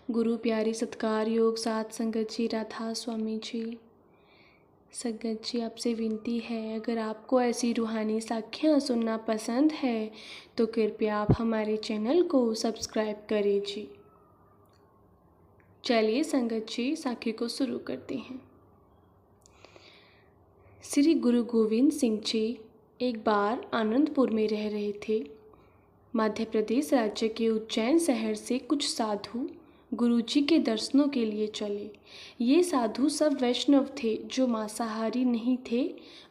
गुरु प्यारी सत्कार योग साथ संगत जी राधा स्वामी जी। संगत जी, आपसे विनती है, अगर आपको ऐसी रूहानी साखियाँ सुनना पसंद है तो कृपया आप हमारे चैनल को सब्सक्राइब करें जी। चलिए संगत जी, साखी को शुरू करते हैं। श्री गुरु गोविंद सिंह जी एक बार आनंदपुर में रह रहे थे। मध्य प्रदेश राज्य के उज्जैन शहर से कुछ साधु गुरुजी के दर्शनों के लिए चले। ये साधु सब वैष्णव थे जो मांसाहारी नहीं थे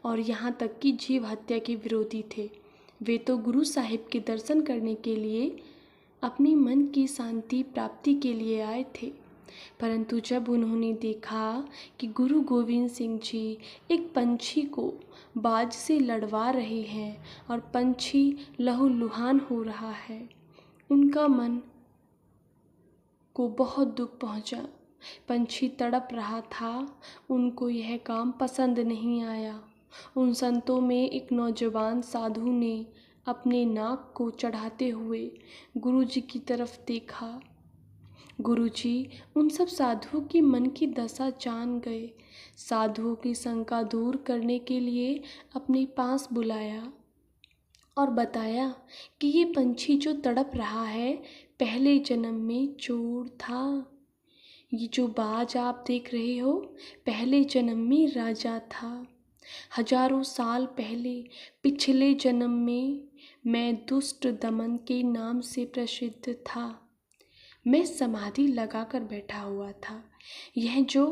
और यहाँ तक कि जीव हत्या के विरोधी थे। वे तो गुरु साहिब के दर्शन करने के लिए अपनी मन की शांति प्राप्ति के लिए आए थे, परंतु जब उन्होंने देखा कि गुरु गोविंद सिंह जी एक पंछी को बाज से लड़वा रहे हैं और पंछी लहूलुहान हो रहा है, उनका मन को बहुत दुख पहुंचा। पंछी तड़प रहा था, उनको यह काम पसंद नहीं आया। उन संतों में एक नौजवान साधु ने अपने नाक को चढ़ाते हुए गुरुजी की तरफ देखा। गुरुजी उन सब साधुओं की मन की दशा जान गए। साधुओं की शंका दूर करने के लिए अपने पास बुलाया और बताया कि ये पंछी जो तड़प रहा है पहले जन्म में चोर था। ये जो बाज आप देख रहे हो पहले जन्म में राजा था। हजारों साल पहले पिछले जन्म में मैं दुष्ट दमन के नाम से प्रसिद्ध था। मैं समाधि लगाकर बैठा हुआ था। यह जो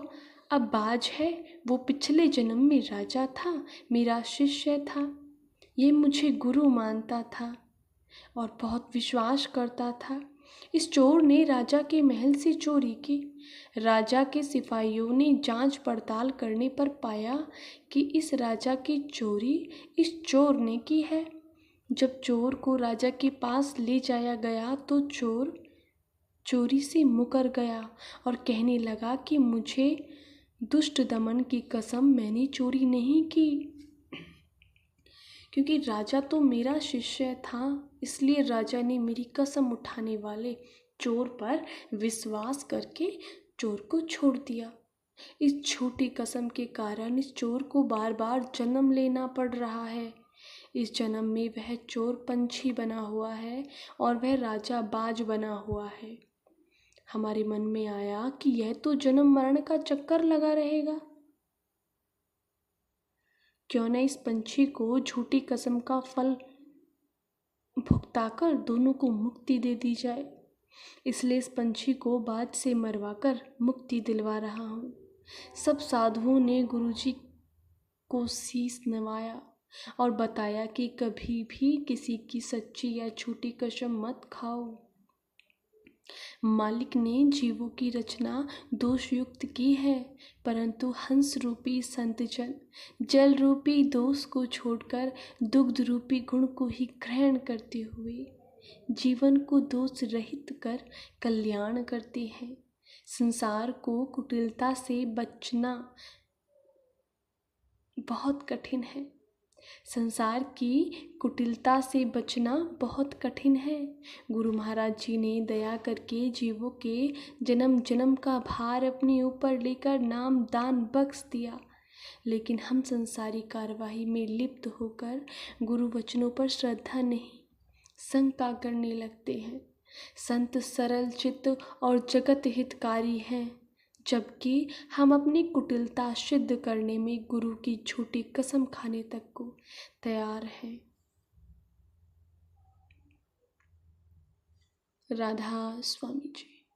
अब बाज है वो पिछले जन्म में राजा था, मेरा शिष्य था। ये मुझे गुरु मानता था और बहुत विश्वास करता था। इस चोर ने राजा के महल से चोरी की। राजा के सिपाहियों ने जांच पड़ताल करने पर पाया कि इस राजा की चोरी इस चोर ने की है। जब चोर को राजा के पास ले जाया गया तो चोर चोरी से मुकर गया और कहने लगा कि मुझे दुष्ट दमन की कसम, मैंने चोरी नहीं की, क्योंकि राजा तो मेरा शिष्य था, इसलिए राजा ने मेरी कसम उठाने वाले चोर पर विश्वास करके चोर को छोड़ दिया। इस छोटी कसम के कारण इस चोर को बार बार जन्म लेना पड़ रहा है। इस जन्म में वह चोर पंछी बना हुआ है और वह राजा बाज बना हुआ है। हमारे मन में आया कि यह तो जन्म मरण का चक्कर लगा रहेगा, क्यों न इस पंछी को झूठी कसम का फल भुगताकर दोनों को मुक्ति दे दी जाए। इसलिए इस पंछी को बाज से मरवाकर मुक्ति दिलवा रहा हूँ। सब साधुओं ने गुरुजी को शीश नवाया और बताया कि कभी भी किसी की सच्ची या झूठी कसम मत खाओ। मालिक ने जीवों की रचना दोषयुक्त की है, परंतु हंस रूपी संतजन जल रूपी दोष को छोड़कर दुग्ध रूपी गुण को ही ग्रहण करते हुए जीवन को दोष रहित कर कल्याण करते हैं। संसार को कुटिलता से बचना बहुत कठिन है। संसार की कुटिलता से बचना बहुत कठिन है। गुरु महाराज जी ने दया करके जीवों के जन्म जन्म का भार अपने ऊपर लेकर नाम दान बख्श दिया, लेकिन हम संसारी कार्यवाही में लिप्त होकर गुरु वचनों पर श्रद्धा नहीं, शंका करने लगते हैं। संत सरल चित्त और जगत हितकारी हैं, जबकि हम अपनी कुटिलता सिद्ध करने में गुरु की झूठी कसम खाने तक को तैयार हैं। राधा स्वामी जी।